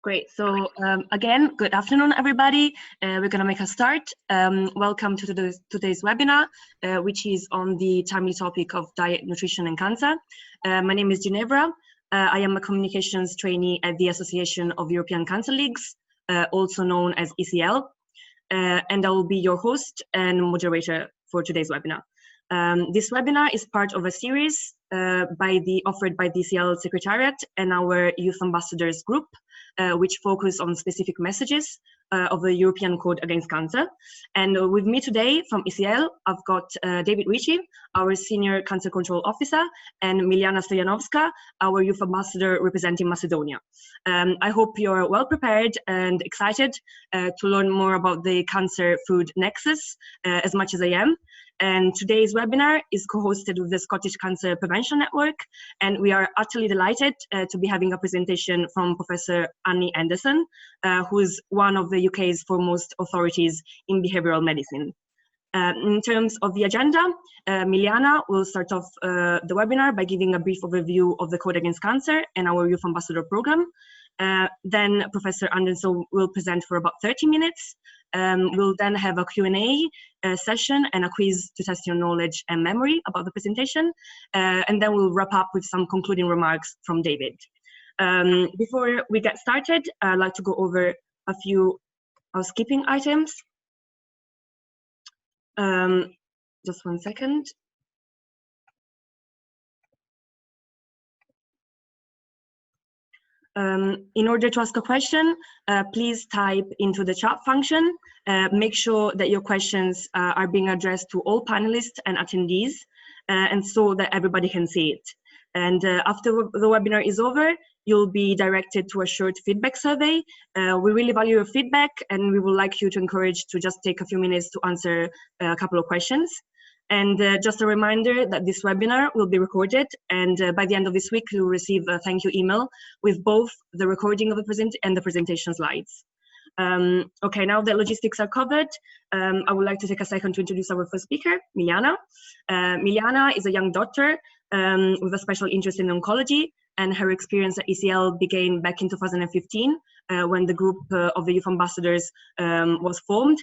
Great. So again, good afternoon, everybody. We're going to make a start. Welcome to today's webinar, which is on the timely topic of diet, nutrition, and cancer. My name is Ginevra. I am a communications trainee at the Association of European Cancer Leagues, also known as ECL, and I will be your host and moderator for today's webinar. This webinar is part of a series offered by the ECL Secretariat and our Youth Ambassadors group, which focus on specific messages of the European Code Against Cancer. And with me today from ECL, I've got David Ritchie, our Senior Cancer Control Officer, and Miljana Stojanovska, our Youth Ambassador representing Macedonia. I hope you're well prepared and excited to learn more about the cancer food nexus as much as I am. And today's webinar is co-hosted with the Scottish Cancer Prevention Network, and we are utterly delighted to be having a presentation from Professor Annie Anderson, who is one of the UK's foremost authorities in behavioural medicine. In terms of the agenda, Miljana will start off the webinar by giving a brief overview of the Code Against Cancer and our Youth Ambassador program. Then Professor Anderson will present for about 30 minutes. We'll then have a Q&A session and a quiz to test your knowledge and memory about the presentation. And then we'll wrap up with some concluding remarks from David. Before we get started, I'd like to go over a few housekeeping items. Just one second. In order to ask a question, please type into the chat function. Make sure that your questions are being addressed to all panelists and attendees, and so that everybody can see it. And after the webinar is over, you'll be directed to a short feedback survey. We really value your feedback, and we would like you to encourage to just take a few minutes to answer a couple of questions. And just a reminder that this webinar will be recorded, and by the end of this week, you'll receive a thank you email with both the recording of the presentation slides. Okay, now that logistics are covered, I would like to take a second to introduce our first speaker, Miljana. Miljana is a young doctor with a special interest in oncology, and her experience at ECL began back in 2015 when the group of the Youth Ambassadors was formed.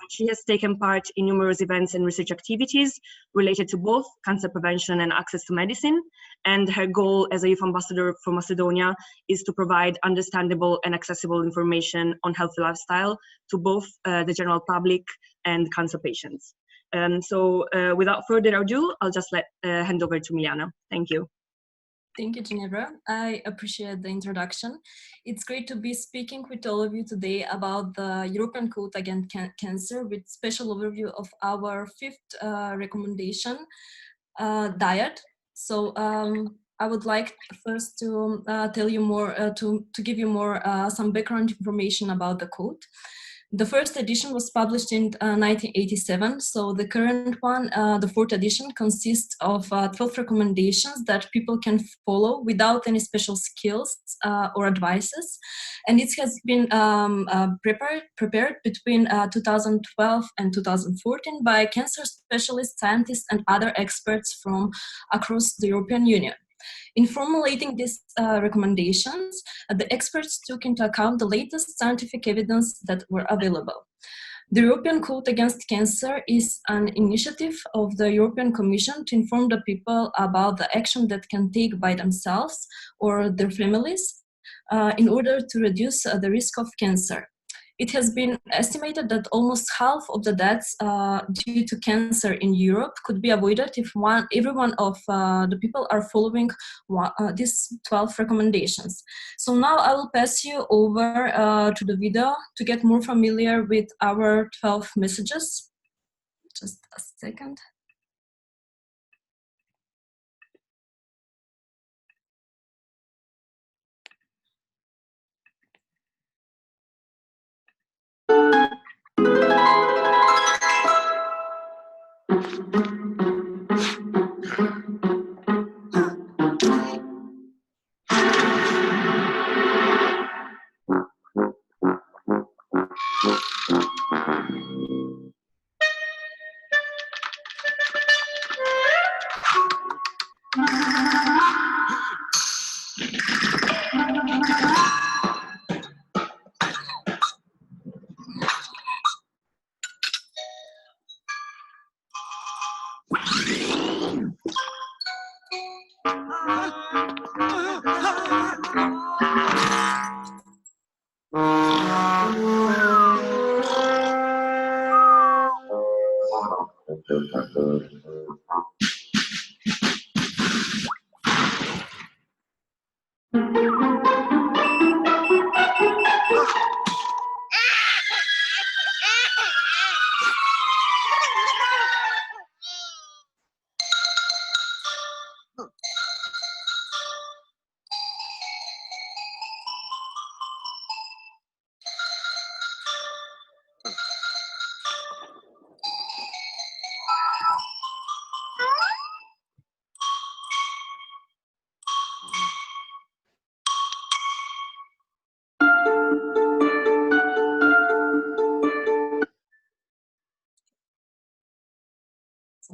She has taken part in numerous events and research activities related to both cancer prevention and access to medicine. And her goal as a Youth Ambassador for Macedonia is to provide understandable and accessible information on healthy lifestyle to both the general public and cancer patients. So without further ado, I'll just hand over to Miljana. Thank you. Thank you, Ginevra. I appreciate the introduction. It's great to be speaking with all of you today about the European Code Against Cancer with special overview of our fifth recommendation, diet. So I would like first to tell you more, to give you more some background information about the code. The first edition was published in 1987, so the current one, the fourth edition, consists of 12 recommendations that people can follow without any special skills or advices. And it has been prepared between 2012 and 2014 by cancer specialists, scientists, and other experts from across the European Union. In formulating these recommendations, the experts took into account the latest scientific evidence that were available. The European Code Against Cancer is an initiative of the European Commission to inform the people about the action that can take by themselves or their families in order to reduce the risk of cancer. It has been estimated that almost half of the deaths due to cancer in Europe could be avoided if every one of the people are following these 12 recommendations. So now I will pass you over to the video to get more familiar with our 12 messages. Just a second.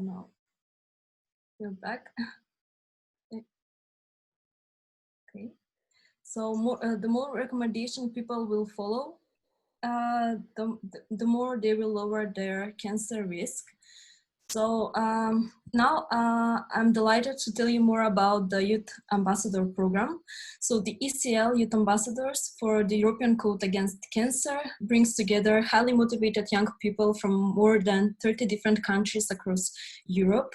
now we're back. Okay. So the more recommendation people will follow, the more they will lower their cancer risk. So now I'm delighted to tell you more about the Youth Ambassador program. So the ECL Youth Ambassadors for the European Code Against Cancer brings together highly motivated young people from more than 30 different countries across Europe.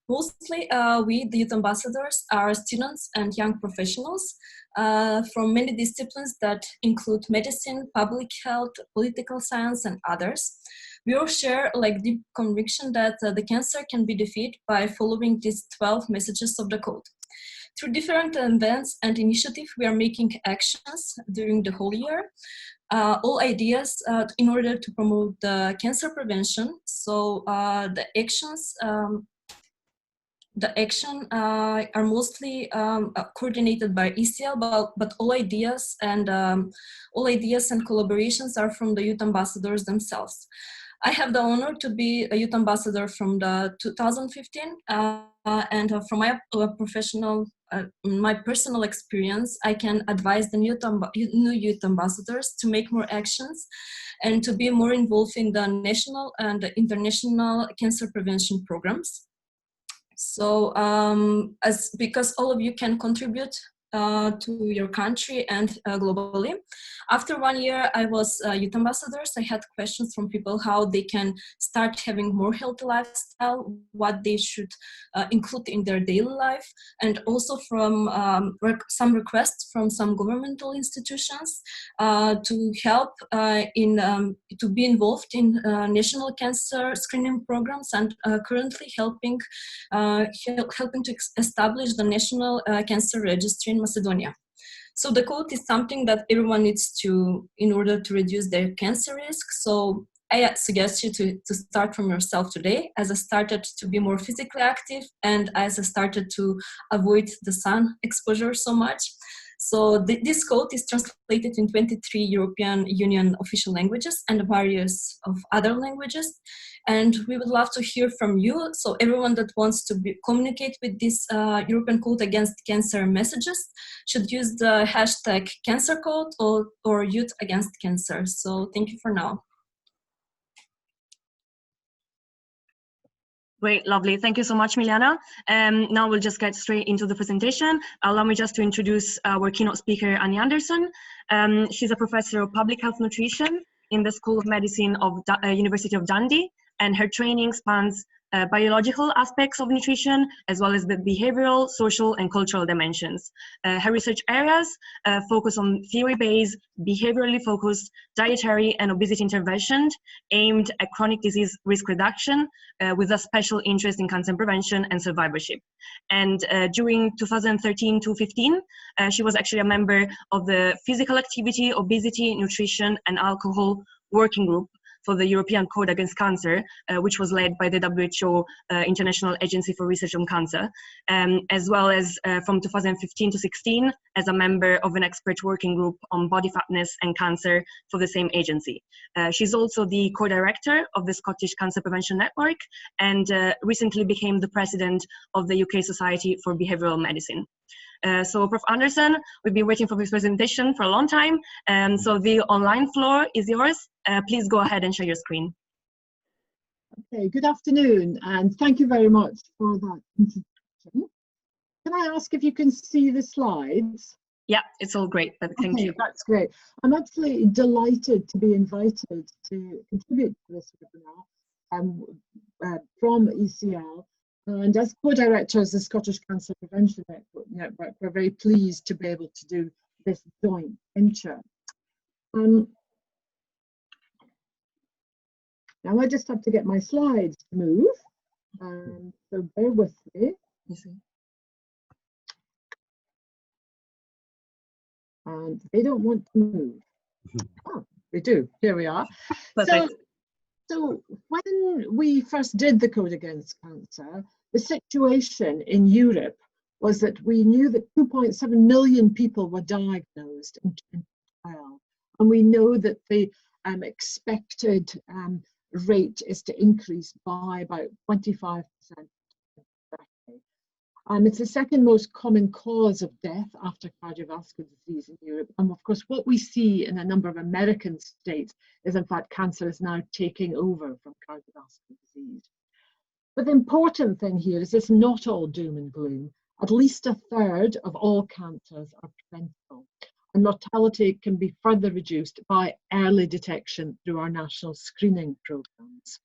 Mostly, we, the Youth Ambassadors, are students and young professionals from many disciplines that include medicine, public health, political science, and others. We all share deep conviction that the cancer can be defeated by following these 12 messages of the code. Through different events and initiatives, we are making actions during the whole year. All ideas in order to promote the cancer prevention. So the actions are mostly coordinated by ECL, but all ideas and collaborations are from the youth ambassadors themselves. I have the honor to be a youth ambassador from the 2015, and from my personal experience, I can advise the new youth ambassadors to make more actions and to be more involved in the national and the international cancer prevention programs. So because all of you can contribute to your country and globally. After 1 year, I was youth ambassadors. I had questions from people how they can start having more healthy lifestyle, what they should include in their daily life, and also from some requests from some governmental institutions to help to be involved in national cancer screening programs, and currently helping to establish the National Cancer Registry in Macedonia. So the code is something that everyone needs to, in order to reduce their cancer risk. So I suggest you to start from yourself today, as I started to be more physically active and as I started to avoid the sun exposure so much. So this code is translated in 23 European Union official languages and various of other languages. And we would love to hear from you. So everyone that wants to communicate with this European Code Against Cancer messages should use the hashtag cancer code or youth against cancer. So thank you for now. Great, lovely. Thank you so much, Miljana. Now we'll just get straight into the presentation. Allow me just to introduce our keynote speaker, Annie Anderson. She's a professor of public health nutrition in the School of Medicine of University of Dundee, and her training spans biological aspects of nutrition, as well as the behavioral, social, and cultural dimensions. Her research areas focus on theory-based, behaviorally focused dietary and obesity interventions aimed at chronic disease risk reduction, with a special interest in cancer prevention and survivorship. And during 2013 to 15, she was actually a member of the Physical Activity, Obesity, Nutrition, and Alcohol Working Group for the European Code Against Cancer, which was led by the WHO International Agency for Research on Cancer, as well as from 2015 to 16 as a member of an expert working group on body fatness and cancer for the same agency. She's also the co-director of the Scottish Cancer Prevention Network, and recently became the president of the UK Society for Behavioural Medicine. So Prof. Anderson, we've been waiting for this presentation for a long time. So the online floor is yours. Please go ahead and share your screen. Okay, good afternoon, and thank you very much for that introduction. Can I ask if you can see the slides? Yeah, it's all great, but thank you. That's great. I'm absolutely delighted to be invited to contribute to this webinar from ECL. And as co-director of the Scottish Cancer Prevention Network, we're very pleased to be able to do this joint venture. Now I just have to get my slides to move, so bear with me. And they don't want to move. Oh, they do. Here we are. So when we first did the Code Against Cancer, the situation in Europe was that we knew that 2.7 million people were diagnosed in 2012. And we know that the expected rate is to increase by about 25% It's the second most common cause of death after cardiovascular disease in Europe. And of course, what we see in a number of American states is, in fact, cancer is now taking over from cardiovascular disease. But the important thing here is it's not all doom and gloom. At least a third of all cancers are preventable, and mortality can be further reduced by early detection through our national screening programs.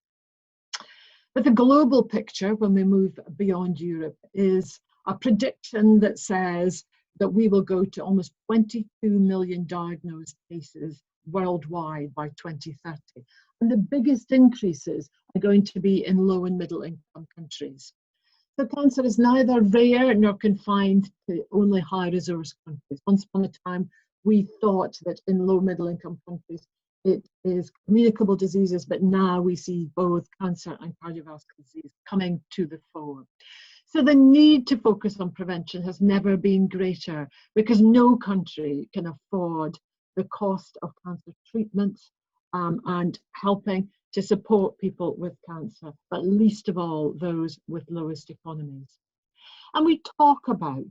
But the global picture, when we move beyond Europe, is a prediction that says that we will go to almost 22 million diagnosed cases worldwide by 2030. And the biggest increases are going to be in low and middle income countries. So cancer is neither rare nor confined to only high resource countries. Once upon a time, we thought that in low middle income countries, it is communicable diseases, but now we see both cancer and cardiovascular disease coming to the fore. So the need to focus on prevention has never been greater, because no country can afford the cost of cancer treatments and helping to support people with cancer, but least of all those with lowest economies. And we talk about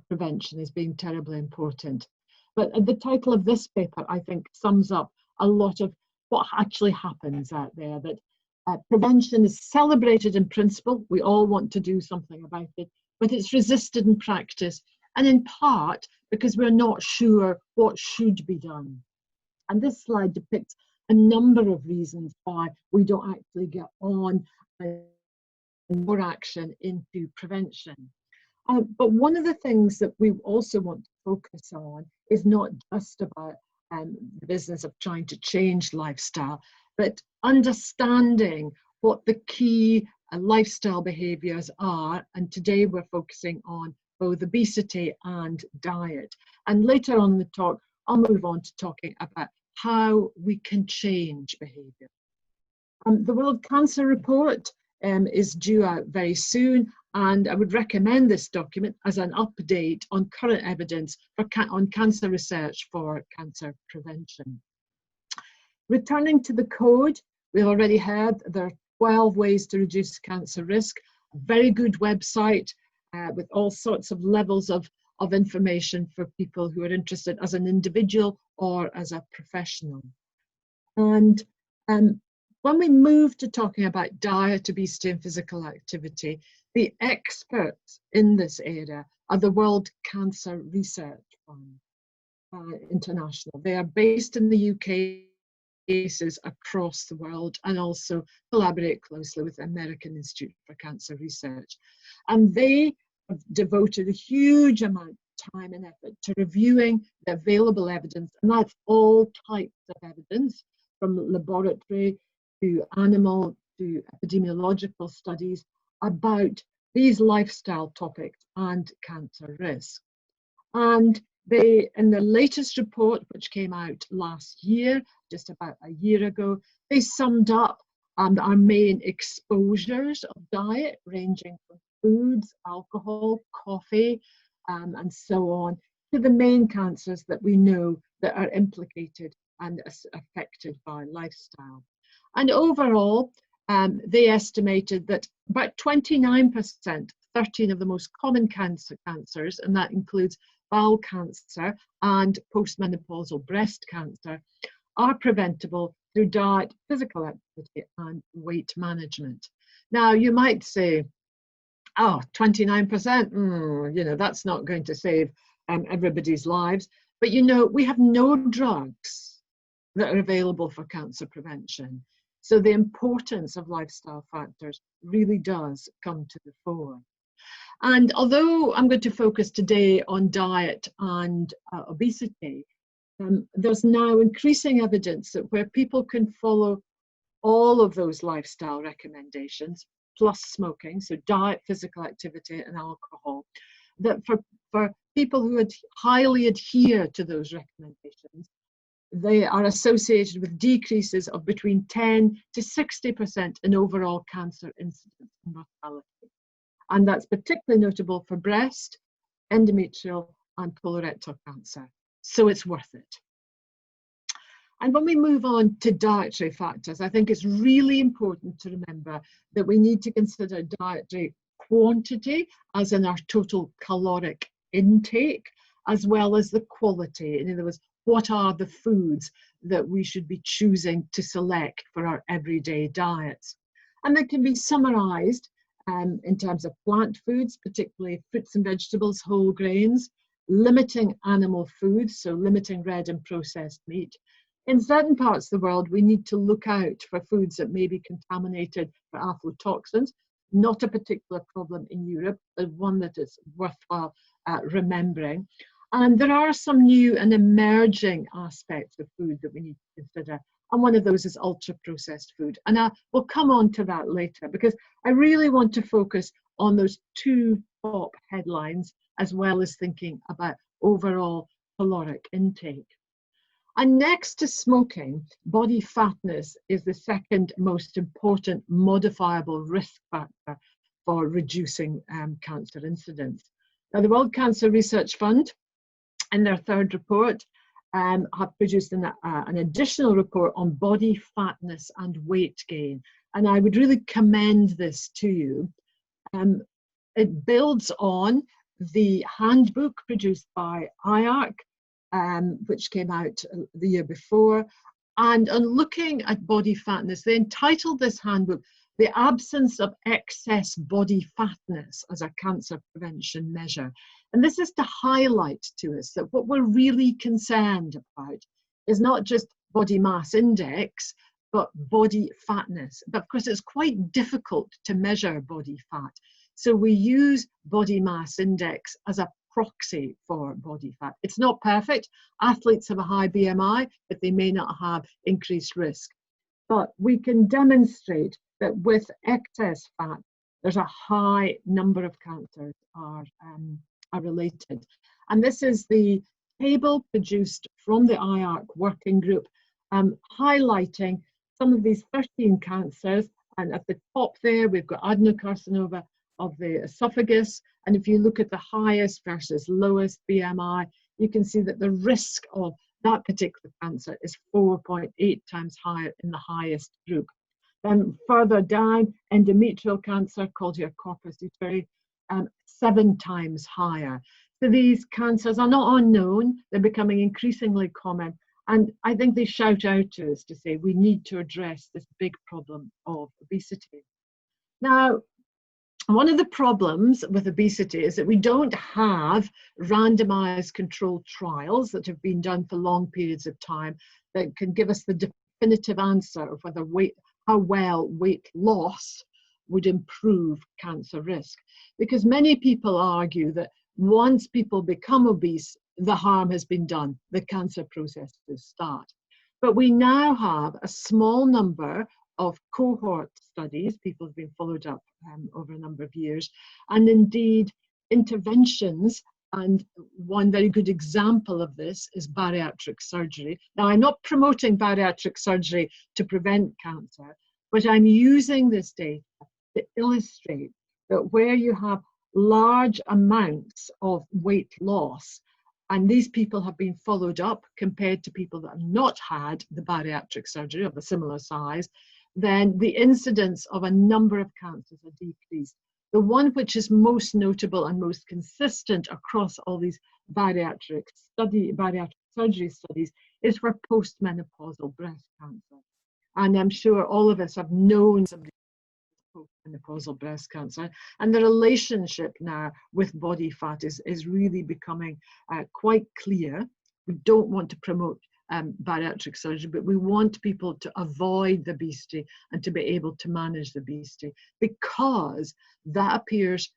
prevention as being terribly important, but the title of this paper, I think, sums up a lot of what actually happens out there, that prevention is celebrated in principle, we all want to do something about it, but it's resisted in practice, and in part because we're not sure what should be done. And this slide depicts a number of reasons why we don't actually get on more action into prevention. But one of the things that we also want to focus on is not just about the business of trying to change lifestyle, but understanding what the key lifestyle behaviours are. And today we're focusing on both obesity and diet. And later on in the talk, I'll move on to talking about how we can change behaviour. The World Cancer Report is due out very soon, and I would recommend this document as an update on current evidence on cancer research for cancer prevention. Returning to the code, we've already heard there are 12 ways to reduce cancer risk, a very good website with all sorts of levels of information for people who are interested as an individual or as a professional. And when we move to talking about diet, obesity and physical activity, the experts in this area are the World Cancer Research Fund International. They are based in the UK, cases across the world, and also collaborate closely with the American Institute for Cancer Research. And they have devoted a huge amount of time and effort to reviewing the available evidence, and that's all types of evidence, from laboratory to animal to epidemiological studies about these lifestyle topics and cancer risk. And they, in the latest report, which came out last year, just about a year ago, they summed up our main exposures of diet, ranging from foods, alcohol, coffee, and so on, to the main cancers that we know that are implicated and affected by lifestyle. And overall, they estimated that about 29%, 13 of the most common cancers, and that includes bowel cancer and postmenopausal breast cancer, are preventable through diet, physical activity, and weight management. Now, you might say, oh, 29%, you know, that's not going to save everybody's lives. But, you know, we have no drugs that are available for cancer prevention. So the importance of lifestyle factors really does come to the fore. And although I'm going to focus today on diet and obesity, there's now increasing evidence that where people can follow all of those lifestyle recommendations, plus smoking, so diet, physical activity, and alcohol, that for people who highly adhere to those recommendations, they are associated with decreases of between 10 to 60% in overall cancer incidence and mortality. And that's particularly notable for breast, endometrial, and colorectal cancer. So it's worth it. And when we move on to dietary factors, I think it's really important to remember that we need to consider dietary quantity, as in our total caloric intake, as well as the quality. In other words, what are the foods that we should be choosing to select for our everyday diets? And that can be summarized in terms of plant foods, particularly fruits and vegetables, whole grains, limiting animal foods, so limiting red and processed meat. In certain parts of the world, we need to look out for foods that may be contaminated for aflatoxins. Not a particular problem in Europe, but one that is worthwhile remembering. And there are some new and emerging aspects of food that we need to consider. And one of those is ultra-processed food. And I will come on to that later, because I really want to focus on those two top headlines, as well as thinking about overall caloric intake. And next to smoking, body fatness is the second most important modifiable risk factor for reducing cancer incidence. Now, the World Cancer Research Fund, in their third report, have produced an additional report on body fatness and weight gain. And I would really commend this to you. It builds on the handbook produced by ECAC, which came out the year before. And on looking at body fatness, they entitled this handbook, "The Absence of Excess Body Fatness as a Cancer Prevention Measure." And this is to highlight to us that what we're really concerned about is not just body mass index, but body fatness. But of course, it's quite difficult to measure body fat. So we use body mass index as a proxy for body fat. It's not perfect. Athletes have a high BMI, but they may not have increased risk. But we can demonstrate that with excess fat, there's a high number of cancers are related. And this is the table produced from the ECAC working group, highlighting some of these 13 cancers. And at the top there, we've got adenocarcinoma of the esophagus. And if you look at the highest versus lowest BMI, you can see that the risk of that particular cancer is 4.8 times higher in the highest group. Then further down, endometrial cancer, called here corpus luteum, 7 times higher. So these cancers are not unknown, they're becoming increasingly common. And I think they shout out to us to say we need to address this big problem of obesity. Now, one of the problems with obesity is that we don't have randomized controlled trials that have been done for long periods of time that can give us the definitive answer of whether how well weight loss would improve cancer risk. Because many people argue that once people become obese, the harm has been done, the cancer processes start. But we now have a small number of cohort studies, people have been followed up over a number of years, and indeed interventions. And one very good example of this is bariatric surgery. Now, I'm not promoting bariatric surgery to prevent cancer, but I'm using this data to illustrate that where you have large amounts of weight loss, and these people have been followed up compared to people that have not had the bariatric surgery of a similar size, then the incidence of a number of cancers are decreased. The one which is most notable and most consistent across all these bariatric surgery studies is for postmenopausal breast cancer. And I'm sure all of us have known somebody with postmenopausal breast cancer, and the relationship now with body fat is really becoming quite clear. We don't want to promote bariatric surgery, but we want people to avoid the obesity and to be able to manage the obesity, because that appears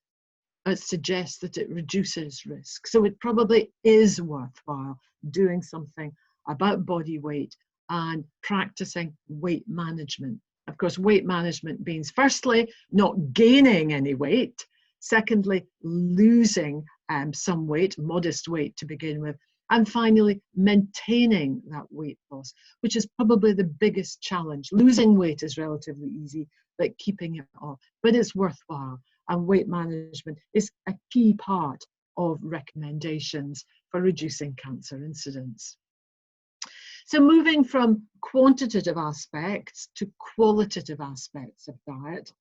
suggests that it reduces risk. So it probably is worthwhile doing something about body weight and practicing weight management. Of course, weight management means, firstly, not gaining any weight, secondly, losing some weight, modest weight to begin with, and finally, maintaining that weight loss, which is probably the biggest challenge. Losing weight is relatively easy, but keeping it off, but it's worthwhile. And weight management is a key part of recommendations for reducing cancer incidence. So moving from quantitative aspects to qualitative aspects of diet,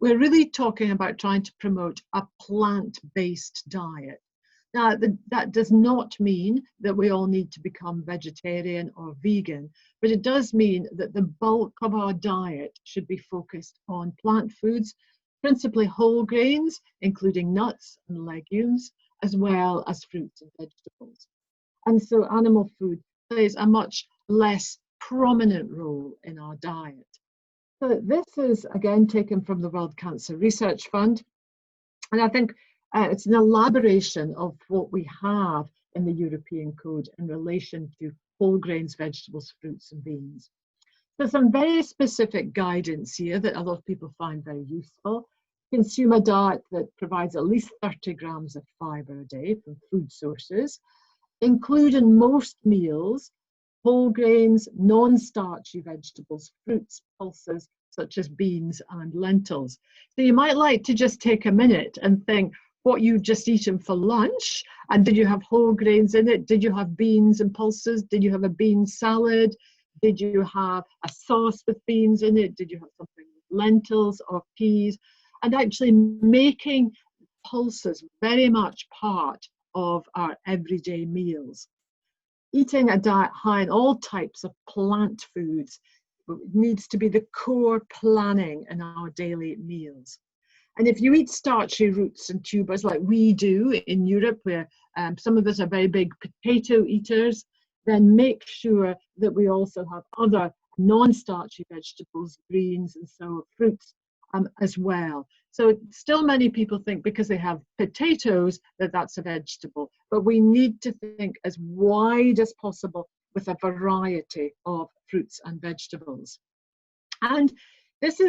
we're really talking about trying to promote a plant-based diet. Now, that does not mean that we all need to become vegetarian or vegan, but it does mean that the bulk of our diet should be focused on plant foods, principally whole grains, including nuts and legumes, as well as fruits and vegetables. And so animal food plays a much less prominent role in our diet. So this is again taken from the World Cancer Research Fund, and I think it's an elaboration of what we have in the European Code in relation to whole grains, vegetables, fruits and beans. There's some very specific guidance here that a lot of people find very useful. Consume a diet that provides at least 30 grams of fibre a day from food sources. Include in most meals whole grains, non-starchy vegetables, fruits, pulses, such as beans and lentils. So you might like to just take a minute and think what you've just eaten for lunch, and did you have whole grains in it? Did you have beans and pulses? Did you have a bean salad? Did you have a sauce with beans in it? Did you have something with lentils or peas? And actually making pulses very much part of our everyday meals. Eating a diet high in all types of plant foods needs to be the core planning in our daily meals. And if you eat starchy roots and tubers like we do in Europe, where some of us are very big potato eaters, then make sure that we also have other non-starchy vegetables, greens and so fruits as well. So still many people think because they have potatoes that that's a vegetable, but we need to think as wide as possible with a variety of fruits and vegetables. And this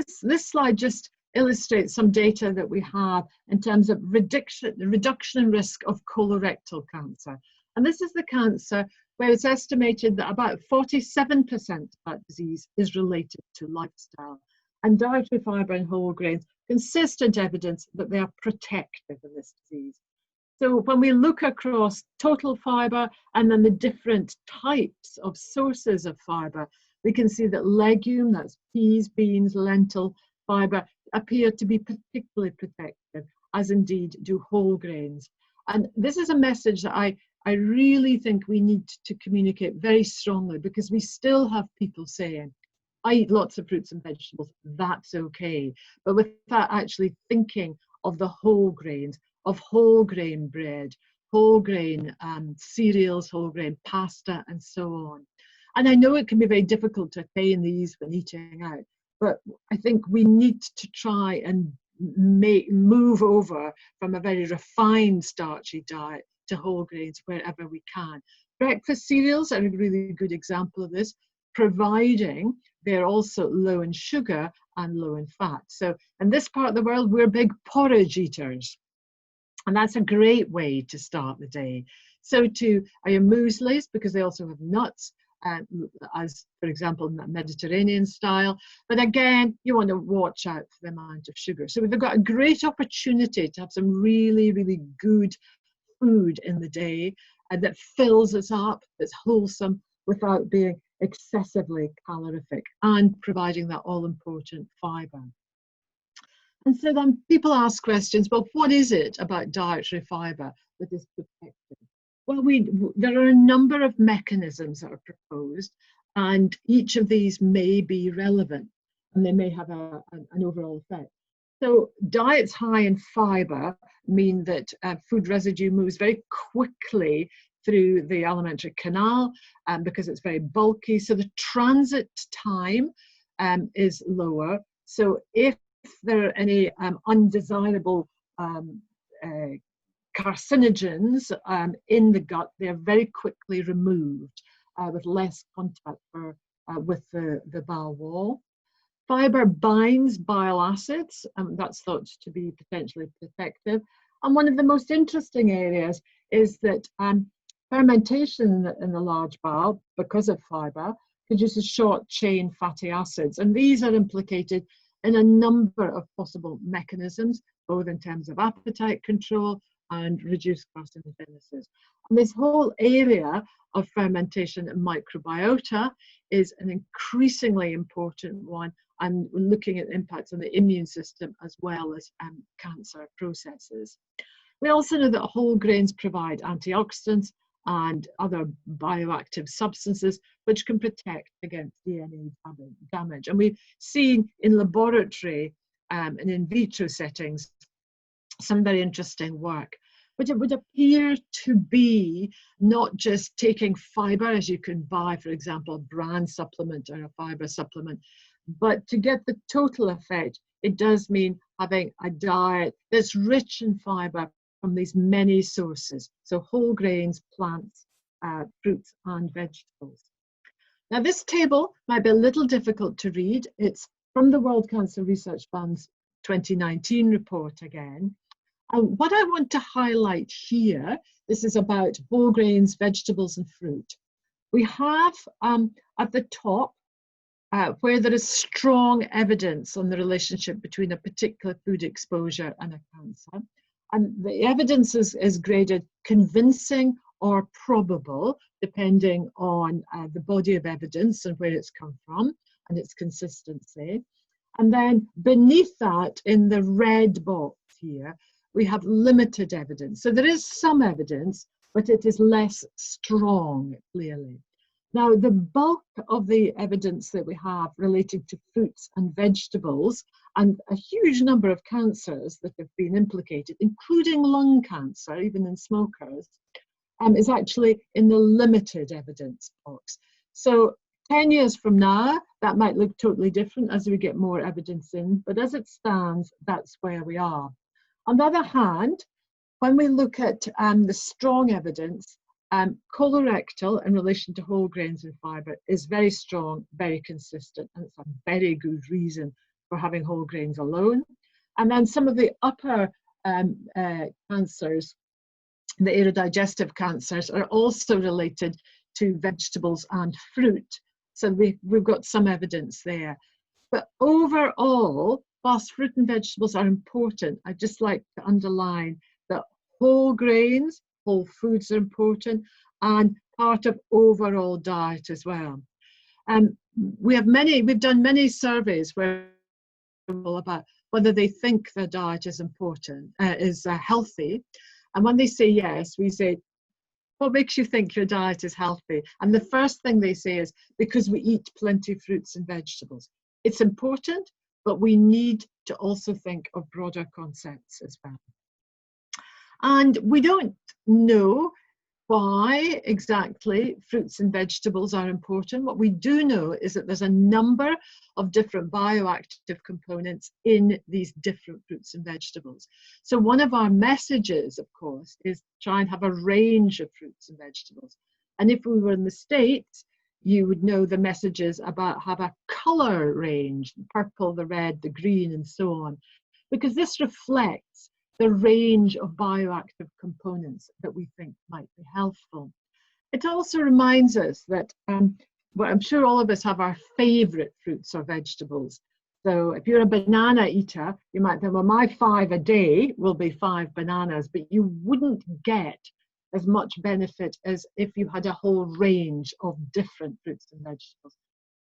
slide just illustrates some data that we have in terms of reduction in risk of colorectal cancer. And this is the cancer where it's estimated that about 47% of that disease is related to lifestyle. And dietary fibre and whole grains, consistent evidence that they are protective of this disease. So when we look across total fibre and then the different types of sources of fibre, we can see that legume, that's peas, beans, lentil fibre, appear to be particularly protective, as indeed do whole grains. And this is a message that I really think we need to communicate very strongly, because we still have people saying, I eat lots of fruits and vegetables, that's okay. But without actually thinking of the whole grains, of whole grain bread, whole grain cereals, whole grain pasta, and so on. And I know it can be very difficult to attain these when eating out, but I think we need to try and move over from a very refined starchy diet to whole grains wherever we can. Breakfast cereals are a really good example of this, providing they're also low in sugar and low in fat. So in this part of the world, we're big porridge eaters. And that's a great way to start the day. So too are your mueslis, because they also have nuts, as for example in that Mediterranean style. But again, you want to watch out for the amount of sugar. So we've got a great opportunity to have some really, really good food in the day that fills us up, that's wholesome, without being excessively calorific, and providing that all-important fibre. And so then people ask questions, well, what is it about dietary fibre that is protective? Well, there are a number of mechanisms that are proposed, and each of these may be relevant, and they may have an overall effect. So diets high in fibre mean that food residue moves very quickly through the alimentary canal because it's very bulky. So the transit time is lower. So if there are any undesirable carcinogens in the gut, they're very quickly removed with less contact with the bowel wall. Fibre binds bile acids, that's thought to be potentially protective. And one of the most interesting areas is that fermentation in the large bowel, because of fibre, produces short-chain fatty acids. And these are implicated in a number of possible mechanisms, both in terms of appetite control, and reduce carcinogenesis. And this whole area of fermentation and microbiota is an increasingly important one, and we're looking at impacts on the immune system as well as cancer processes. We also know that whole grains provide antioxidants and other bioactive substances which can protect against DNA damage. And we've seen in laboratory and in vitro settings some very interesting work, but it would appear to be not just taking fibre, as you can buy, for example, a bran supplement or a fibre supplement, but to get the total effect, it does mean having a diet that's rich in fibre from these many sources, so whole grains, plants, fruits and vegetables. Now this table might be a little difficult to read. It's from the World Cancer Research Fund's 2019 report again. And what I want to highlight here, this is about whole grains, vegetables and fruit. We have at the top where there is strong evidence on the relationship between a particular food exposure and a cancer. And the evidence is graded convincing or probable, depending on the body of evidence and where it's come from and its consistency. And then beneath that, in the red box here, we have limited evidence. So there is some evidence, but it is less strong, clearly. Now, the bulk of the evidence that we have relating to fruits and vegetables, and a huge number of cancers that have been implicated, including lung cancer, even in smokers, is actually in the limited evidence box. So 10 years from now, that might look totally different as we get more evidence in, but as it stands, that's where we are. On the other hand, when we look at the strong evidence, colorectal in relation to whole grains and fibre is very strong, very consistent, and it's a very good reason for having whole grains alone. And then some of the upper cancers, the aerodigestive cancers, are also related to vegetables and fruit. So we've got some evidence there. But overall, whilst fruit and vegetables are important, I'd just like to underline that whole grains, whole foods are important and part of overall diet as well. We've done many surveys where about whether they think their diet is important, healthy. And when they say yes, we say, what makes you think your diet is healthy? And the first thing they say is, because we eat plenty of fruits and vegetables. It's important, but we need to also think of broader concepts as well. And we don't know why exactly fruits and vegetables are important. What we do know is that there's a number of different bioactive components in these different fruits and vegetables. So one of our messages, of course, is try and have a range of fruits and vegetables. And if we were in the States, you would know the messages about have a color range, the purple, the red, the green, and so on, because this reflects the range of bioactive components that we think might be helpful. It also reminds us that, well, I'm sure all of us have our favorite fruits or vegetables. So if you're a banana eater, you might think, well, my 5 a day will be 5 bananas, but you wouldn't get as much benefit as if you had a whole range of different fruits and vegetables.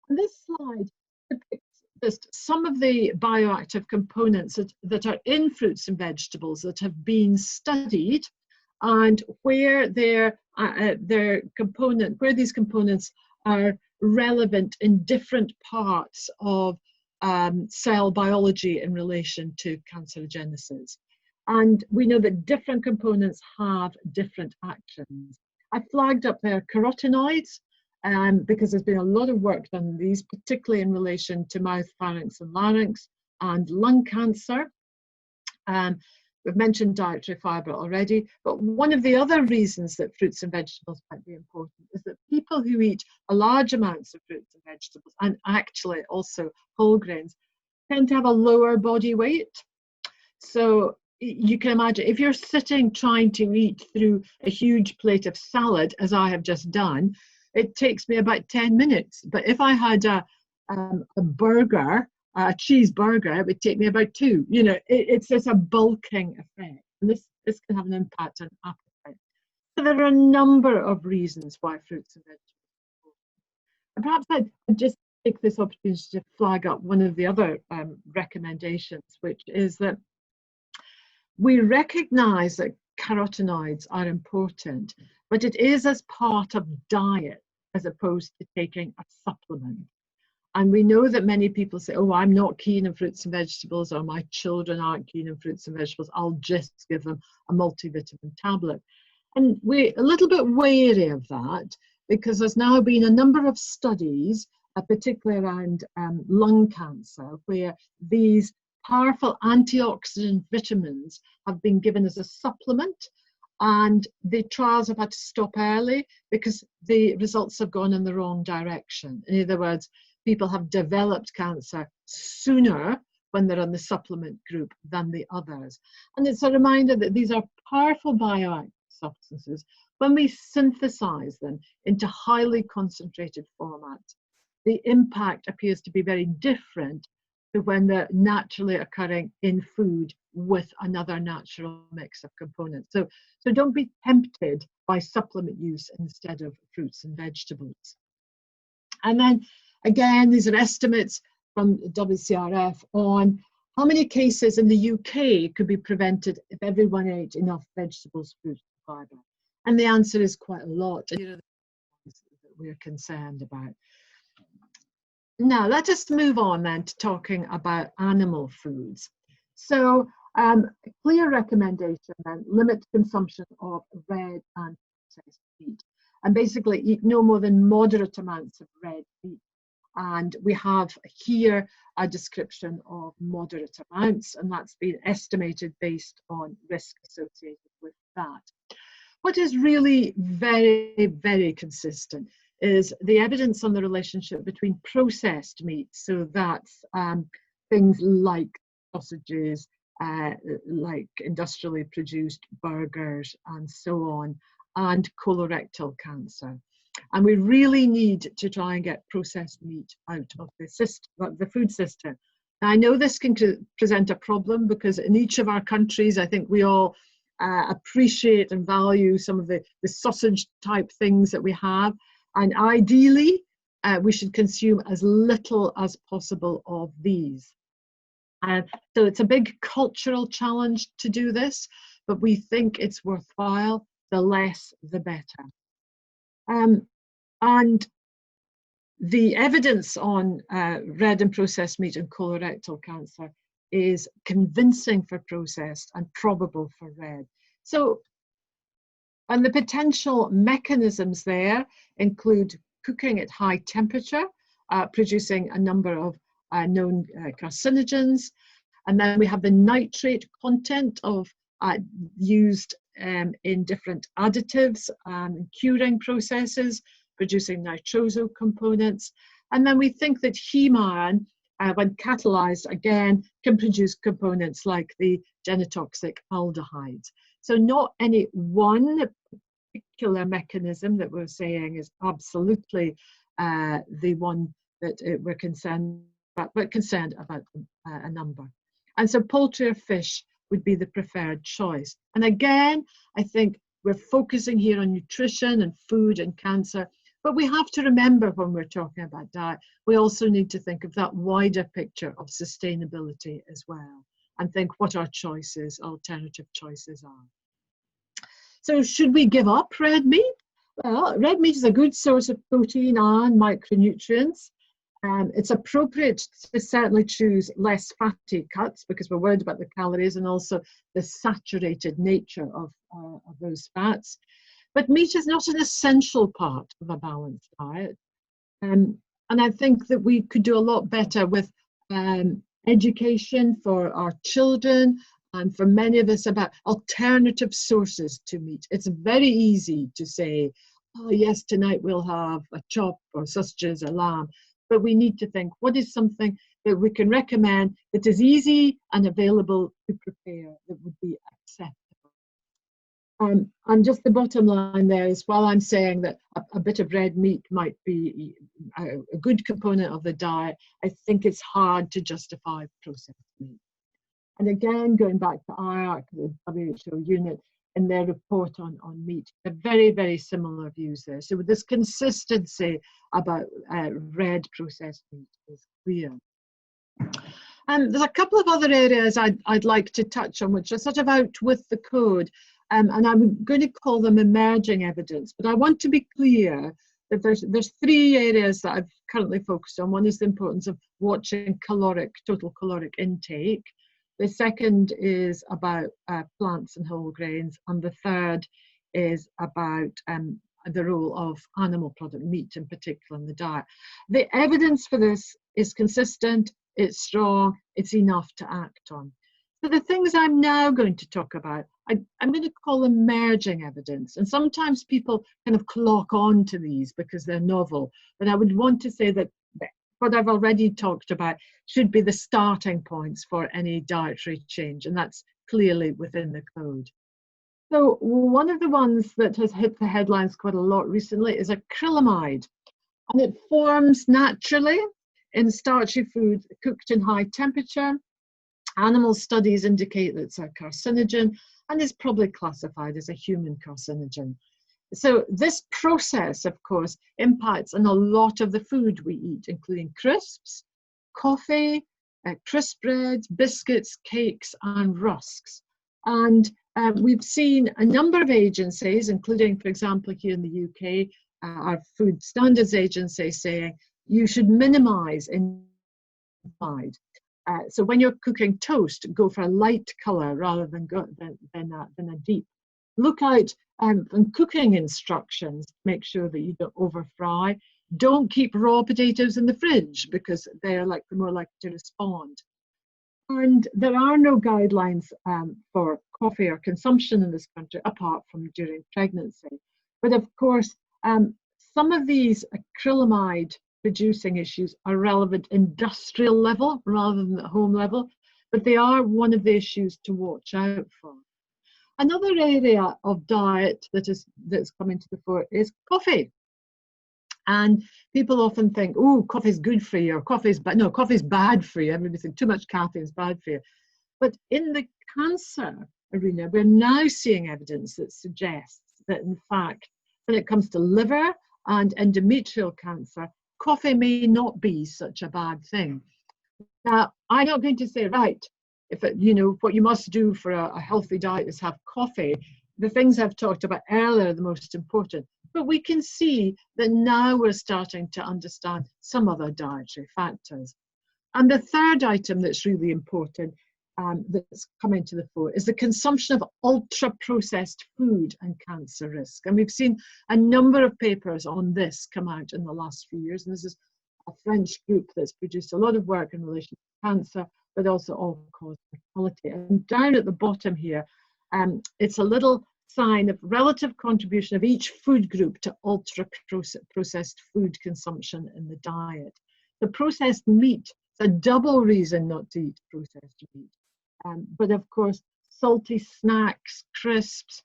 And this slide depicts just some of the bioactive components that are in fruits and vegetables that have been studied, and where these components are relevant in different parts of cell biology in relation to cancerogenesis. And we know that different components have different actions. I flagged up there carotenoids, because there's been a lot of work done on these, particularly in relation to mouth, pharynx and larynx and lung cancer. We've mentioned dietary fibre already, but one of the other reasons that fruits and vegetables might be important is that people who eat a large amounts of fruits and vegetables, and actually also whole grains, tend to have a lower body weight. So you can imagine if you're sitting trying to eat through a huge plate of salad, as I have just done, it takes me about 10 minutes. But if I had a burger, a cheeseburger, it would take me about 2. You know, it's just a bulking effect. And this can have an impact on appetite. So there are a number of reasons why fruits and vegetables. And perhaps I'd just take this opportunity to flag up one of the other recommendations, which is that we recognise that carotenoids are important, but it is as part of diet as opposed to taking a supplement. And we know that many people say, oh, I'm not keen on fruits and vegetables, or my children aren't keen on fruits and vegetables, I'll just give them a multivitamin tablet. And we're a little bit wary of that, because there's now been a number of studies, particularly around lung cancer, where these powerful antioxidant vitamins have been given as a supplement, and the trials have had to stop early because the results have gone in the wrong direction. In other words, people have developed cancer sooner when they're on the supplement group than the others. And it's a reminder that these are powerful bioactive substances. When we synthesize them into highly concentrated formats, the impact appears to be very different to when they're naturally occurring in food with another natural mix of components. So don't be tempted by supplement use instead of fruits and vegetables. And then again, these are estimates from WCRF on how many cases in the UK could be prevented if everyone ate enough vegetables, fruit, and fibre. And the answer is quite a lot. And here are the things that we're concerned about. Now, let us move on then to talking about animal foods. So, a clear recommendation then, limit consumption of red and processed meat. And basically eat no more than moderate amounts of red meat. And we have here a description of moderate amounts, and that's been estimated based on risk associated with that. What is really very, very consistent is the evidence on the relationship between processed meat, so that's things like sausages, like industrially produced burgers and so on, and colorectal cancer. And we really need to try and get processed meat out of the system, the food system. Now, I know this can present a problem because in each of our countries, I think we all appreciate and value some of the sausage type things that we have. And ideally, we should consume as little as possible of these. So it's a big cultural challenge to do this, but we think it's worthwhile. The less, the better. And the evidence on red and processed meat and colorectal cancer is convincing for processed and probable for red. So, and the potential mechanisms there include cooking at high temperature, producing a number of known carcinogens. And then we have the nitrate content of used in different additives and curing processes, producing nitroso components. And then we think that heme iron, when catalyzed again, can produce components like the genotoxic aldehydes. So not any one particular mechanism that we're saying is absolutely the one that we're concerned about, but concerned about a number. And so poultry or fish would be the preferred choice. And again, I think we're focusing here on nutrition and food and cancer, but we have to remember when we're talking about diet, we also need to think of that wider picture of sustainability as well, and think what our choices, alternative choices are. So should we give up red meat? Well, red meat is a good source of protein and micronutrients. It's appropriate to certainly choose less fatty cuts because we're worried about the calories and also the saturated nature of those fats. But meat is not an essential part of a balanced diet. And I think that we could do a lot better with education for our children and for many of us about alternative sources to meat. It's very easy to say, oh yes, tonight we'll have a chop or sausages or lamb. But we need to think, what is something that we can recommend that is easy and available to prepare that would be acceptable? And just the bottom line there is, while I'm saying that a bit of red meat might be a good component of the diet, I think it's hard to justify processed meat. And again, going back to IARC, the WHO unit, in their report on meat, they're very, very similar views there. So this consistency about red processed meat is clear. And there's a couple of other areas I'd like to touch on, which are sort of out with the code, and I'm going to call them emerging evidence. But I want to be clear that there's three areas that I've currently focused on. One is the importance of watching total caloric intake. The second is about plants and whole grains, and the third is about the role of animal product, meat in particular, in the diet. The evidence for this is consistent, it's strong, it's enough to act on. So the things I'm now going to talk about, I'm going to call emerging evidence. And sometimes people kind of clock on to these because they're novel. But I would want to say that what I've already talked about should be the starting points for any dietary change. And that's clearly within the code. So one of the ones that has hit the headlines quite a lot recently is acrylamide. And it forms naturally in starchy food cooked in high temperature. Animal studies indicate that it's a carcinogen and is probably classified as a human carcinogen. So this process, of course, impacts on a lot of the food we eat, including crisps, coffee, crisp breads, biscuits, cakes, and rusks. And we've seen a number of agencies, including, for example, here in the UK, our Food Standards Agency, saying you should minimise inside. So when you're cooking toast, go for a light colour rather than a deep. Look out for cooking instructions. Make sure that you don't over fry. Don't keep raw potatoes in the fridge because they're more likely to respond. And there are no guidelines for coffee or consumption in this country apart from during pregnancy. But of course, some of these acrylamide producing issues are relevant industrial level rather than at home level, but they are one of the issues to watch out for. Another area of diet that's coming to the fore is coffee. And people often think, oh, coffee's good for you, or coffee's bad. No, coffee's bad for you. Everybody thinks too much caffeine is bad for you. But in the cancer arena, we're now seeing evidence that suggests that, in fact, when it comes to liver and endometrial cancer, coffee may not be such a bad thing. Now, I'm not going to say, right, if what you must do for a healthy diet is have coffee. The things I've talked about earlier are the most important. But we can see that now we're starting to understand some other dietary factors. And the third item that's really important that's coming to the fore is the consumption of ultra-processed food and cancer risk. And we've seen a number of papers on this come out in the last few years. And this is a French group that's produced a lot of work in relation to cancer, but also all-cause mortality. And down at the bottom here, it's a little sign of relative contribution of each food group to ultra-processed food consumption in the diet. The processed meat is a double reason not to eat processed meat. But of course, salty snacks, crisps,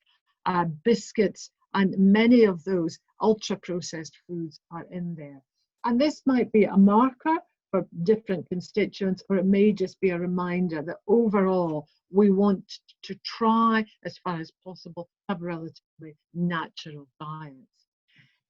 biscuits, and many of those ultra-processed foods are in there. And this might be a marker for different constituents, or it may just be a reminder that overall, we want to try as far as possible have relatively natural diets.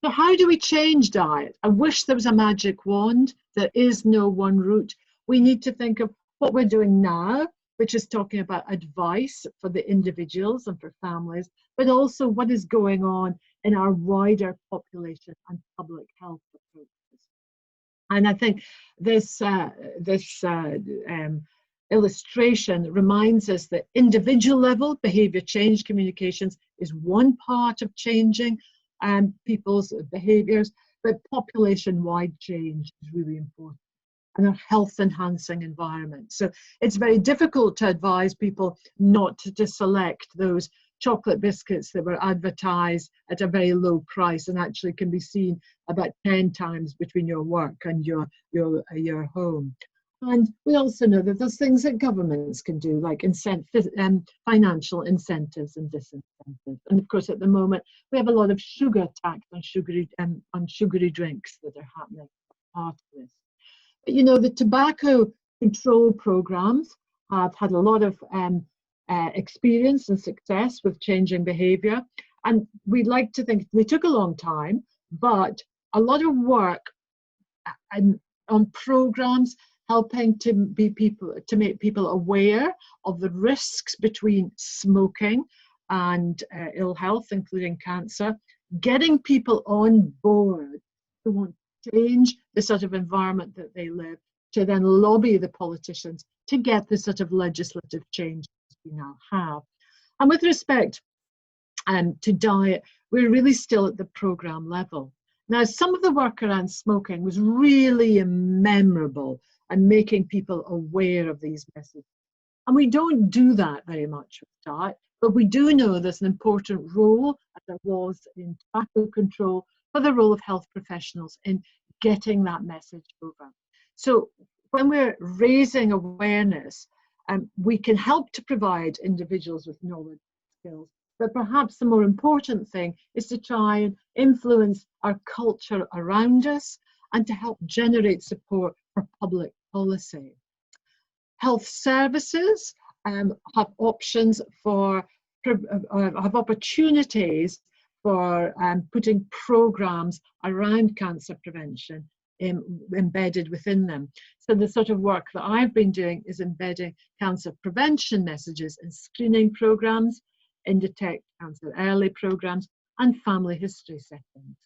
So how do we change diet? I wish there was a magic wand. There is no one route. We need to think of what we're doing now, which is talking about advice for the individuals and for families, but also what is going on in our wider population and public health approaches. And I think this illustration reminds us that individual level behaviour change communications is one part of changing people's behaviours, but population-wide change is really important, and a health-enhancing environment. So it's very difficult to advise people not to select those chocolate biscuits that were advertised at a very low price and actually can be seen about 10 times between your work and your home. And we also know that there's things that governments can do, like financial incentives and disincentives. And of course, at the moment, we have a lot of sugar tax on sugary drinks that are happening as part of this. But the tobacco control programs have had a lot of experience and success with changing behaviour. And we'd like to think they took a long time, but a lot of work on programs helping to make people aware of the risks between smoking and ill health, including cancer, getting people on board who want to change the sort of environment that they live, to then lobby the politicians to get the sort of legislative change we now have. And with respect to diet, we're really still at the program level. Now, some of the work around smoking was really memorable and making people aware of these messages. And we don't do that very much with diet, but we do know there's an important role, as there was in tobacco control, for the role of health professionals in getting that message over. So when we're raising awareness, we can help to provide individuals with knowledge and skills, but perhaps the more important thing is to try and influence our culture around us and to help generate support for public policy. Health services have options for, have opportunities for putting programs around cancer prevention embedded within them. So the sort of work that I've been doing is embedding cancer prevention messages in screening programs, in detect cancer early programs, and family history settings.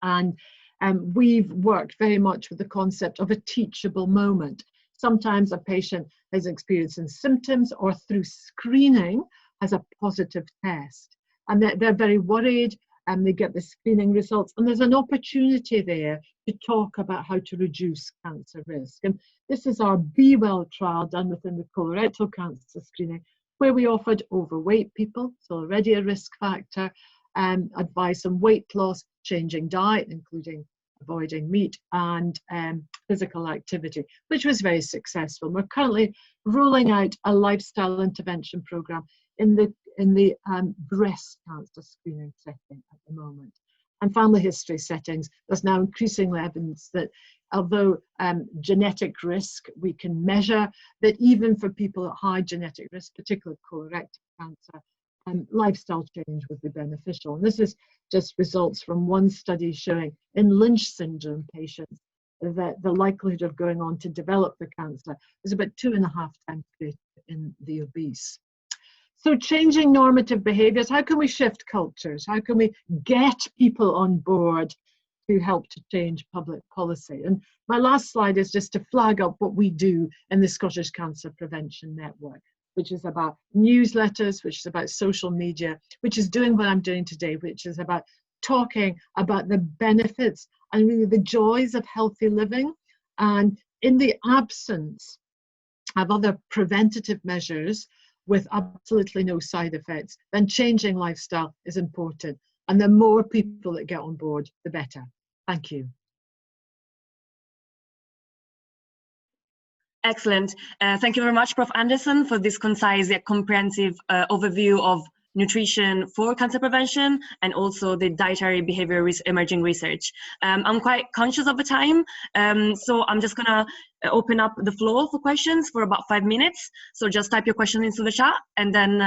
And we've worked very much with the concept of a teachable moment. Sometimes a patient is experiencing symptoms or through screening has a positive test, and they're very worried, and they get the screening results, and there's an opportunity there to talk about how to reduce cancer risk. And this is our Be Well trial done within the colorectal cancer screening, where we offered overweight people, so already a risk factor, advice on weight loss, changing diet, including avoiding meat, and physical activity, which was very successful. We're currently rolling out a lifestyle intervention program in the breast cancer screening setting at the moment. And family history settings, there's now increasing evidence that although genetic risk we can measure, that even for people at high genetic risk, particularly colorectal cancer, lifestyle change would be beneficial. And this is just results from one study showing in Lynch syndrome patients that the likelihood of going on to develop the cancer is about 2.5 times greater in the obese. So changing normative behaviours, how can we shift cultures? How can we get people on board to help to change public policy? And my last slide is just to flag up what we do in the Scottish Cancer Prevention Network, which is about newsletters, which is about social media, which is doing what I'm doing today, which is about talking about the benefits and really the joys of healthy living. And in the absence of other preventative measures with absolutely no side effects, then changing lifestyle is important. And the more people that get on board, the better. Thank you. Excellent. Thank you very much, Prof. Anderson, for this concise yet comprehensive overview of nutrition for cancer prevention and also the dietary behavior emerging research. I'm quite conscious of the time, so I'm just gonna open up the floor for questions for about 5 minutes. So just type your question into the chat, and then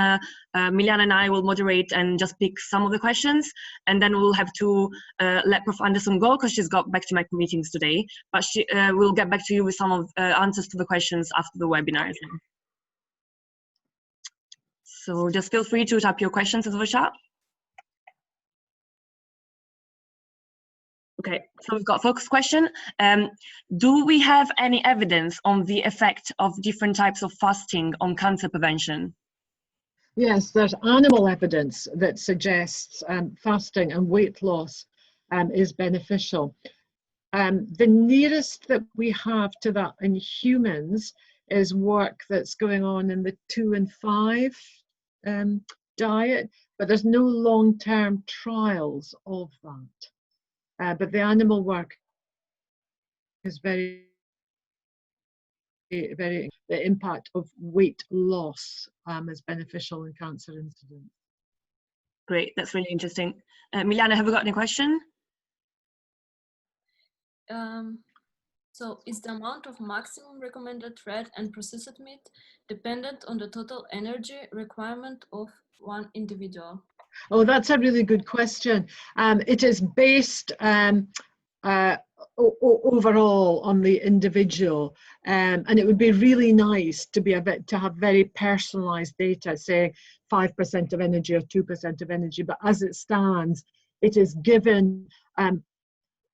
Miljana and I will moderate and just pick some of the questions, and then we'll have to let Prof. Anderson go because she's got back to my meetings today, but she will get back to you with some of answers to the questions after the webinar. So just feel free to type your questions into the chat. Okay, so we've got focus question. Do we have any evidence on the effect of different types of fasting on cancer prevention? Yes, there's animal evidence that suggests fasting and weight loss is beneficial. The nearest that we have to that in humans is work that's going on in the 2 and 5 diet, but there's no long-term trials of that. But the animal work is very, the impact of weight loss is beneficial in cancer incidence. Great, that's really interesting. Miljana, have you got any question? So is the amount of maximum recommended red and processed meat dependent on the total energy requirement of one individual? Oh, that's a really good question. It is based overall on the individual, and it would be really nice to to have very personalized data, say 5% of energy or 2% of energy. But as it stands, it is given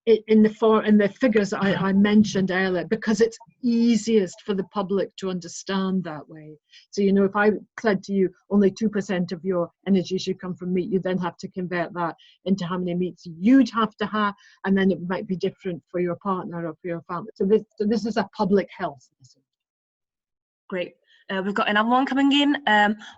in the figures I mentioned earlier, because it's easiest for the public to understand that way. So, you know, if I said to you only 2% of your energy should come from meat, you then have to convert that into how many meats you'd have to have, and then it might be different for your partner or for your family. So this is a public health message. Great. We've got another one coming in.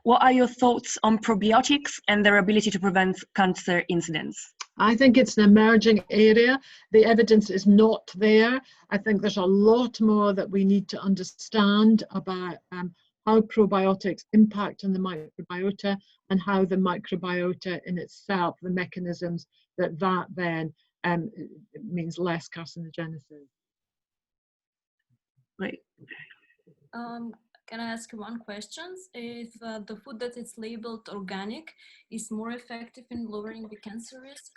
What are your thoughts on probiotics and their ability to prevent cancer incidence? I think it's an emerging area. The evidence is not there. I think there's a lot more that we need to understand about how probiotics impact on the microbiota, and how the microbiota in itself, the mechanisms that then means less carcinogenesis. Great. Can I ask you one question? If the food that is labeled organic is more effective in lowering the cancer risk?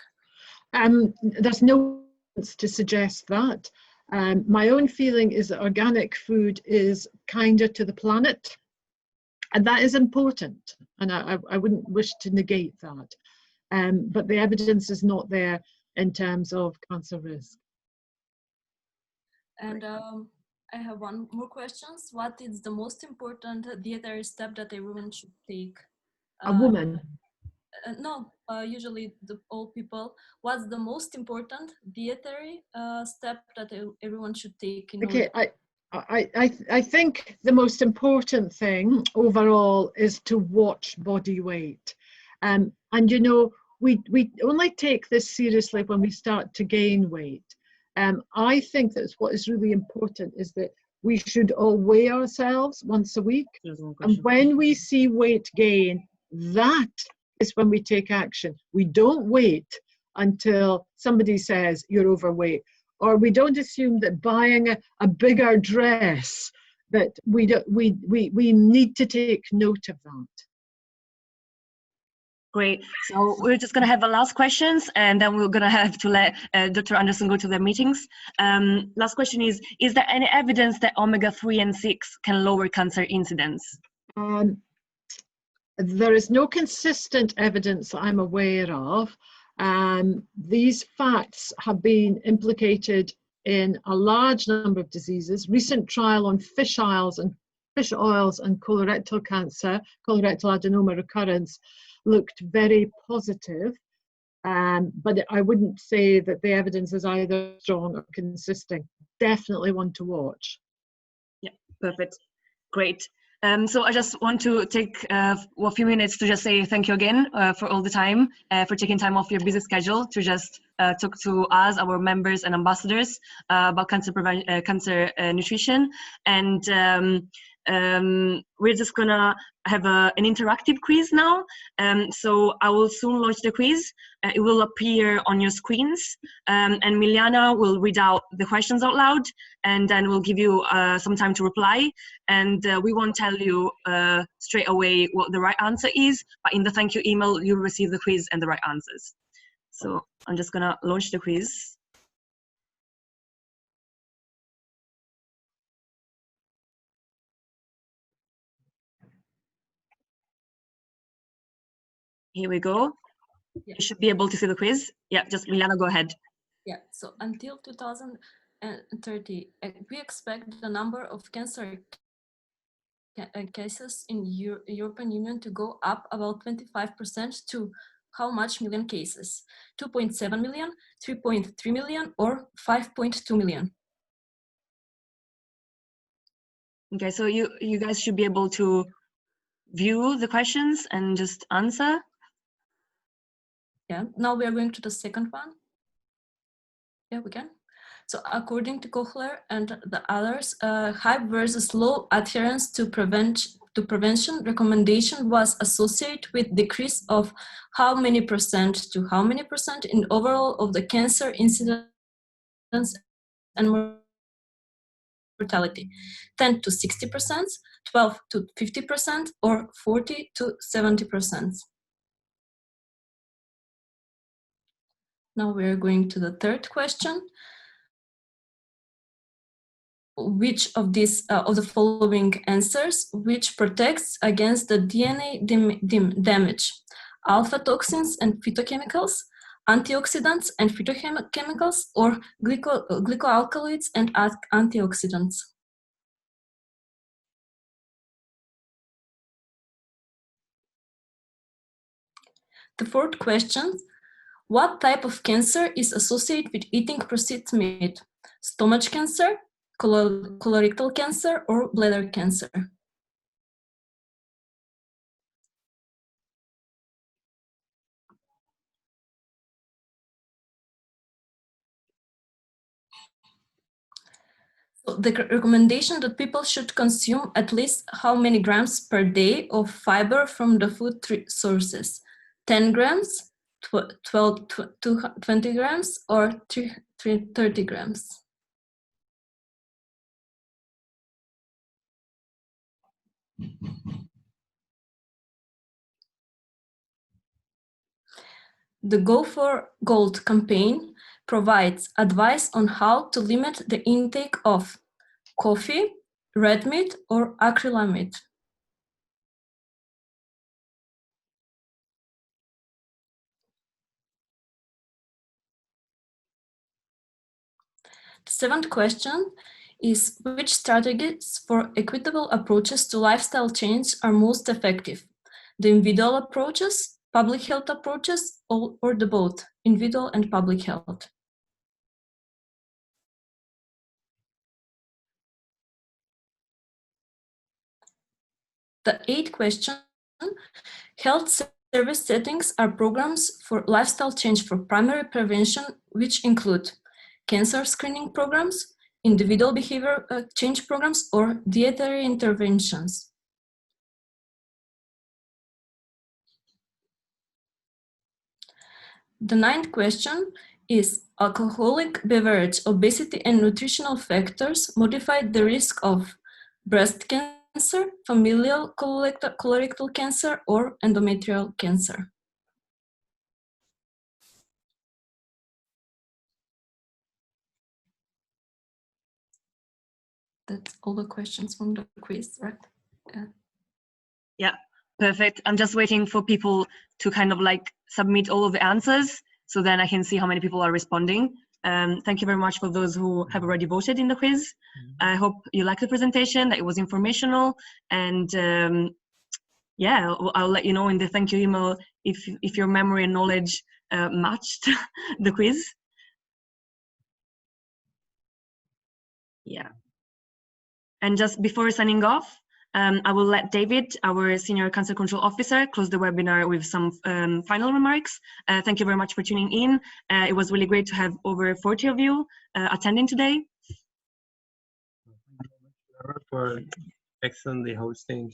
There's no evidence to suggest that. My own feeling is that organic food is kinder to the planet, and that is important, and I wouldn't wish to negate that. But the evidence is not there in terms of cancer risk. And I have one more question. What is the most important dietary step that everyone should take? A woman? No, usually all people. What's the most important dietary step that everyone should take? Okay, I think the most important thing overall is to watch body weight. And you know, we only take this seriously when we start to gain weight. I think that what is really important is that we should all weigh ourselves once a week. And when we see weight gain, that is when we take action. We don't wait until somebody says you're overweight, or we don't assume that buying a bigger dress, that we need to take note of that. Great. So we're just going to have the last questions, and then we're going to have to let Dr. Anderson go to their meetings. Last question is there any evidence that omega-3 and 6 can lower cancer incidence? There is no consistent evidence that I'm aware of. These facts have been implicated in a large number of diseases. Recent trial on fish oils and colorectal cancer, colorectal adenoma recurrence, looked very positive, but I wouldn't say that the evidence is either strong or consistent. Definitely one to watch. Yeah, perfect. Great. So I just want to take a few minutes to just say thank you again for all the time, for taking time off your busy schedule to just talk to us, our members and ambassadors, about cancer nutrition. And we're just gonna have an interactive quiz now. So I will soon launch the quiz. It will appear on your screens, and Miljana will read out the questions out loud, and then we'll give you some time to reply. And we won't tell you straight away what the right answer is, but in the thank you email, you'll receive the quiz and the right answers. So I'm just gonna launch the quiz. Here we go. Yeah. You should be able to see the quiz. Yeah, just Miljana, go ahead. Yeah, so until 2030, we expect the number of cancer cases in European Union to go up about 25% to how much million cases? 2.7 million, 3.3 million, or 5.2 million? Okay, so you guys should be able to view the questions and just answer. Yeah, now we are going to the second one. Yeah, we can. So according to Kohler and the others, high versus low adherence to prevention recommendation was associated with decrease of how many percent to how many percent in overall of the cancer incidence and mortality, 10 to 60%, 12 to 50%, or 40 to 70%. Now we're going to the third question. Which of these of the following answers which protects against the DNA damage? Alpha toxins and phytochemicals, antioxidants and phytochemicals, or glycoalkaloids and antioxidants? The fourth question: what type of cancer is associated with eating processed meat? Stomach cancer, colorectal cancer, or bladder cancer? So the recommendation that people should consume at least how many grams per day of fiber from the food sources? 10 grams, 20 grams, or 30 grams? The Go for Gold campaign provides advice on how to limit the intake of coffee, red meat, or acrylamide. The seventh question is: which strategies for equitable approaches to lifestyle change are most effective? The individual approaches, public health approaches, or the both, individual and public health? The eighth question: health service settings are programs for lifestyle change for primary prevention, which include cancer screening programs, individual behavior change programs, or dietary interventions. The ninth question is: alcoholic beverage, obesity, and nutritional factors modified the risk of breast cancer, familial colorectal cancer, or endometrial cancer? That's all the questions from the quiz, right? Yeah, perfect. I'm just waiting for people to kind of like submit all of the answers, so then I can see how many people are responding. Thank you very much for those who have already voted in the quiz. I hope you liked the presentation, that it was informational, and yeah, I'll let you know in the thank you email if your memory and knowledge matched the quiz. Yeah. And just before signing off, I will let David, our Senior Cancer Control Officer, close the webinar with some final remarks. Thank you very much for tuning in. It was really great to have over 40 of you attending today. Thank you very much for excellently hosting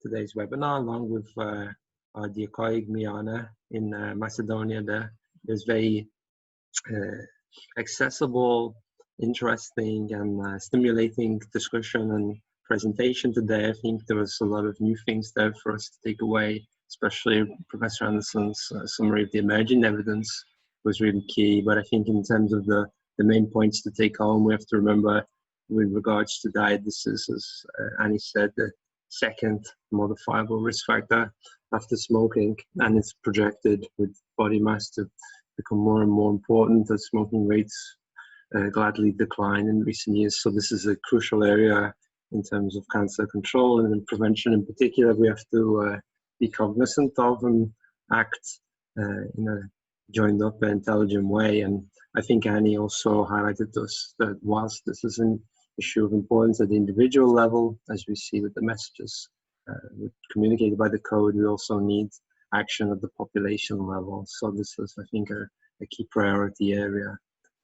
today's webinar, along with our dear colleague Miljana in Macedonia. There's very accessible, interesting, and stimulating discussion and presentation today. I think there was a lot of new things there for us to take away, especially Professor Anderson's summary of the emerging evidence was really key. But I think in terms of the main points to take home, we have to remember with regards to diet, this is, as Annie said, the second modifiable risk factor after smoking, and it's projected with body mass to become more and more important as smoking rates gladly decline in recent years. So this is a crucial area in terms of cancer control and in prevention in particular. We have to be cognizant of and act in a joined up and intelligent way. And I think Annie also highlighted to us that whilst this is an issue of importance at the individual level, as we see with the messages communicated by the code, we also need action at the population level. So this is, I think, a key priority area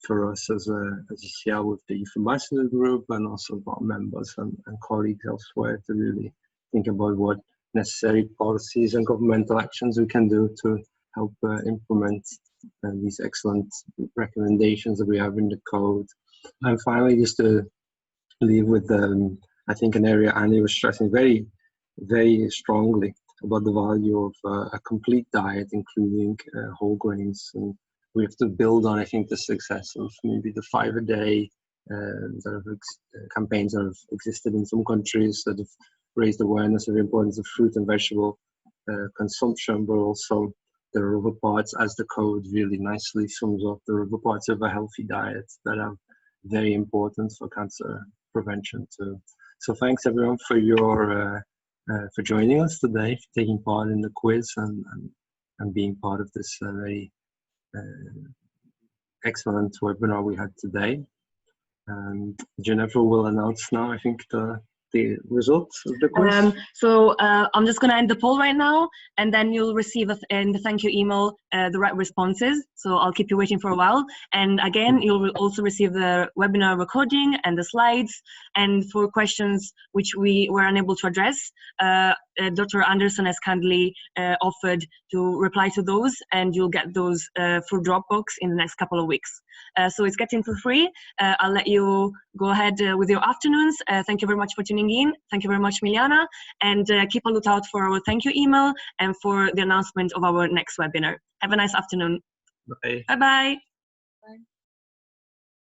for us as ECL with the Youth Ambassador group, and also our members and colleagues elsewhere, to really think about what necessary policies and governmental actions we can do to help implement these excellent recommendations that we have in the code. And finally, just to leave with, I think, an area Annie was stressing very, very strongly about the value of a complete diet, including whole grains. And we have to build on, I think, the success of maybe the 5-a-day campaigns that have existed in some countries that have raised awareness of the importance of fruit and vegetable consumption, but also the other parts, as the code really nicely sums up, the other parts of a healthy diet that are very important for cancer prevention too. So thanks everyone for your for joining us today, for taking part in the quiz and being part of this very excellent webinar we had today. And Ginevra will announce now, I think, the results of the quiz. So I'm just going to end the poll right now, and then you'll receive in the thank you email the right responses. So I'll keep you waiting for a while. And again, you'll also receive the webinar recording and the slides. And for questions which we were unable to address, Dr. Anderson has kindly offered to reply to those, and you'll get those through Dropbox in the next couple of weeks. So it's getting for free. I'll let you go ahead with your afternoons. Thank you very much for tuning in. Thank you very much, Miljana. And keep a lookout for our thank you email and for the announcement of our next webinar. Have a nice afternoon. Bye. Bye-bye.